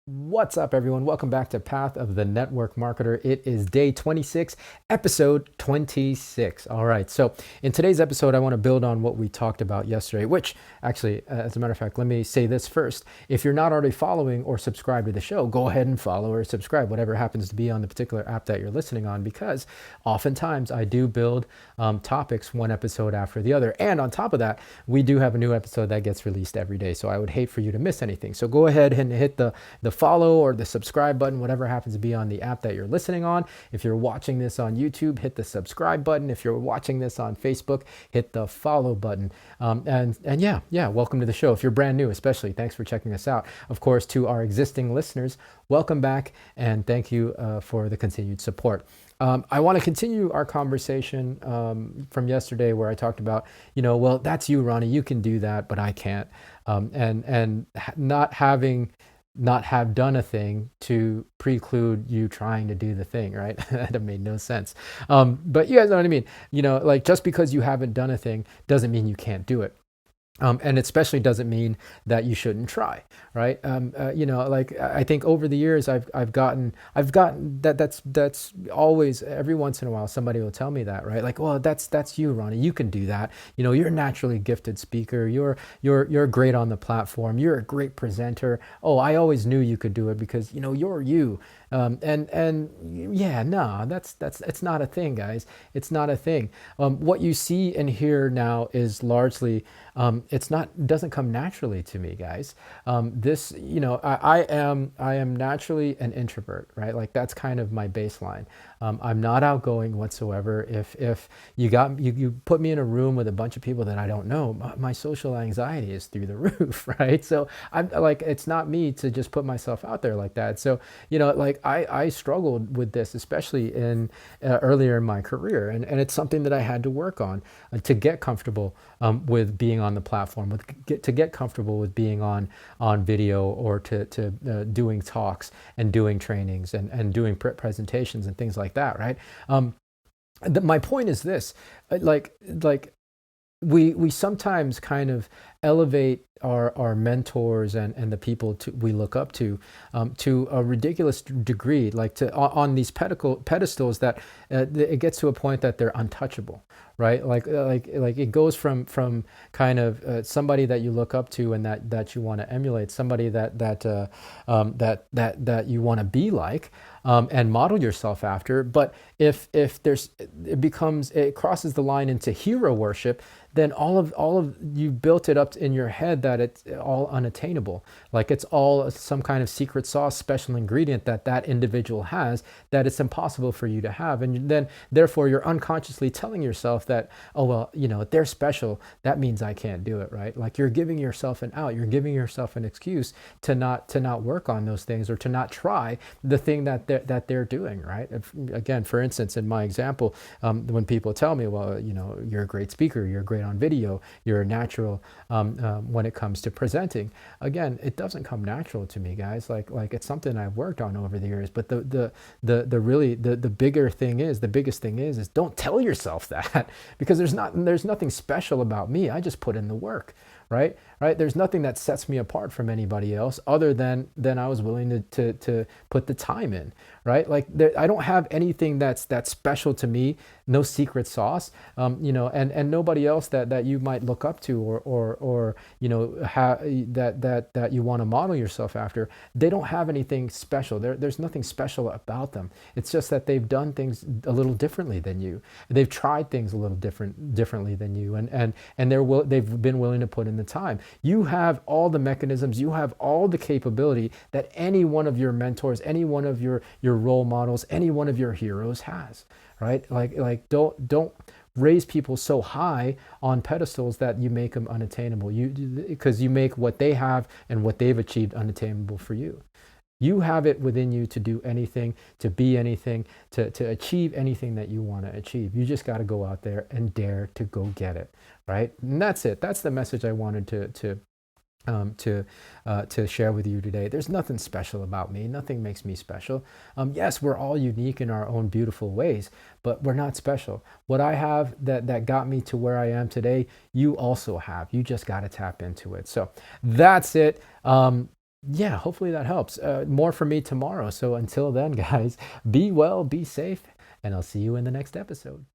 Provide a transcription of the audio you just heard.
What's up, everyone? Welcome back to Path of the Network Marketer. It is day 26, episode 26. All right, so in today's episode, I want to build on what we talked about yesterday, which actually, as a matter of fact, let me say this first. If you're not already following or subscribed to the show, go ahead and follow or subscribe, whatever happens to be on the particular app that you're listening on, because oftentimes I do build topics one episode after the other. And on top of that, we do have a new episode that gets released every day. So I would hate for you to miss anything. So go ahead and hit the follow or the subscribe button, whatever happens to be on the app that you're listening on. If you're watching this on YouTube, hit the subscribe button. If you're watching this on Facebook, hit the follow button. And yeah, welcome to the show. If you're brand new, especially, thanks for checking us out. Of course, to our existing listeners, welcome back and thank you for the continued support. I want to continue our conversation from yesterday where I talked about, well, that's you, Ronnie, you can do that, but I can't. And not have done a thing to preclude you trying to do the thing, right? That made no sense. But you guys know what I mean. Like just because you haven't done a thing doesn't mean you can't do it. And especially doesn't mean that you shouldn't try, right? Like I think over the years I've gotten that's always, every once in a while somebody will tell me that, right? Like, well, that's you, Ronnie. You can do that. You're a naturally gifted speaker. You're great on the platform. You're a great presenter. Oh, I always knew you could do it because you're you. And yeah, no, that's it's not a thing, guys. It's not a thing. What you see and hear now is largely doesn't come naturally to me, guys. I am naturally an introvert, right? Like that's kind of my baseline. I'm not outgoing whatsoever. If you put me in a room with a bunch of people that I don't know, my social anxiety is through the roof, right? So I'm like, it's not me to just put myself out there like that. So like I struggled with this, especially in earlier in my career, and it's something that I had to work on to get comfortable with being on the platform, to get comfortable with being on video, or to doing talks and doing trainings and doing presentations and things like that, right? My point is this, like we sometimes kind of elevate our mentors and the people we look up to a ridiculous degree, like on these pedestals that it gets to a point that they're untouchable, right? Like it goes from kind of somebody that you look up to and that you want to emulate, somebody that you want to be like, and model yourself after. But if it crosses the line into hero worship, then all of you built it up in your head that it's all unattainable, like it's all some kind of secret sauce, special ingredient that individual has, that it's impossible for you to have. And then therefore you're unconsciously telling yourself that, oh well, they're special, that means I can't do it, right? Like you're giving yourself an out, you're giving yourself an excuse to not work on those things, or to not try the thing that they're doing, right? Again, for instance, in my example, when people tell me, well, you're a great speaker, you're great on video, you're a natural when it comes to presenting. Again, it doesn't come natural to me, guys. Like it's something I've worked on over the years. But the biggest thing is don't tell yourself that, because there's nothing special about me. I just put in the work, right? There's nothing that sets me apart from anybody else other than I was willing to put the time in, right? Like I don't have anything that's special to me, no secret sauce, and nobody else that you might look up to, or that you want to model yourself after. They don't have anything special. There's nothing special about them. It's just that they've done things a little differently than you. They've tried things a little differently than you, and they've been willing to put in the time. You have all the mechanisms, you have all the capability that any one of your mentors, any one of your role models, any one of your heroes has, right? Like don't raise people so high on pedestals that you make them unattainable. Because you make what they have and what they've achieved unattainable for you. You have it within you to do anything, to be anything, to achieve anything that you want to achieve. You just got to go out there and dare to go get it, right? And that's it. That's the message I wanted to share with you today. There's nothing special about me. Nothing makes me special. Yes, we're all unique in our own beautiful ways, but we're not special. What I have that got me to where I am today, you also have. You just got to tap into it. So that's it. Yeah, hopefully that helps. More for me tomorrow. So until then, guys, be well, be safe, and I'll see you in the next episode.